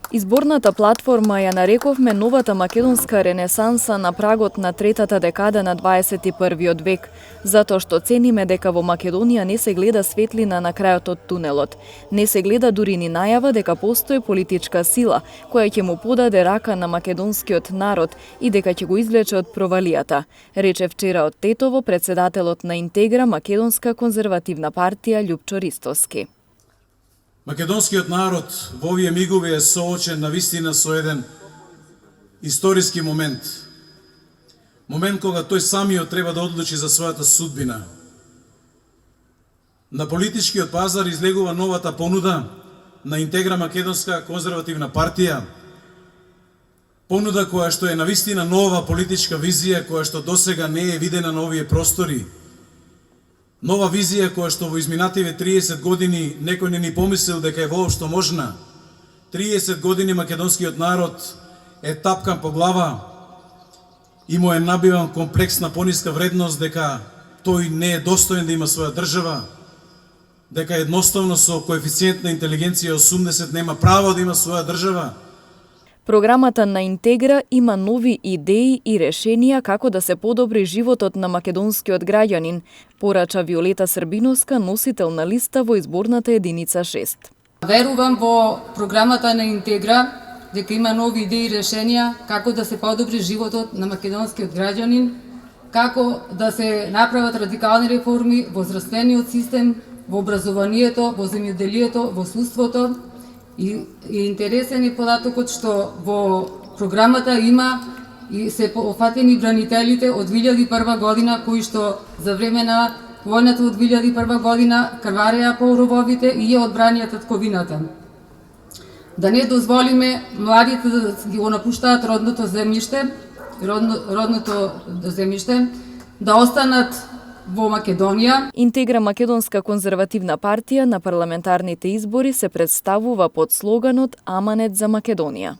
Изборната платформа ја нарековме новата македонска ренесанса на прагот на третата декада на 21. век, затоа што цениме дека во Македонија не се гледа светлина на крајот од тунелот. Не се гледа дури ни најава дека постои политичка сила која ќе му подаде рака на македонскиот народ и дека ќе го извлече од провалијата, рече вчера од Тетово председателот на Интегра македонска конзервативна партија Љупчо Ристовски. Македонскиот народ во овие мигови е соочен навистина со еден историски момент. Момент кога тој самиот треба да одлучи за својата судбина. На политичкиот пазар излегува новата понуда на Интегра македонска конзервативна партија. Понуда која што е навистина нова политичка визија, која што досега не е видена на овие простори. Нова визија која што во изминативе 30 години некој не ни помислил дека е воопшто можна. 30 години македонскиот народ е тапкан по глава и му е набиван комплекс на пониска вредност дека тој не е достоен да има своја држава, дека едноставно со коефициент на интелигенција 80 нема право да има своја држава. Програмата на Интегра има нови идеи и решенија како да се подобри животот на македонскиот граѓанин, порача Виолета Србиновска, носител на листа во изборната единица 6. Верувам во програмата на Интегра дека има нови идеи и решенија како да се подобри животот на македонскиот граѓанин, како да се направат радикални реформи во здравствениот систем, во образованието, во земјоделието, во судството. И интересен е податокот што во програмата има и се офатени бранителите од 2001 година кои што за време на војната од 2001 година крвареа по рововите и ја одбранија татковината. Да не дозволиме младите да ги го напуштаат родното земјиште, да останат во Македонија. Интегра македонска конзервативна партија на парламентарните избори се представува под слоганот Аманет за Македонија.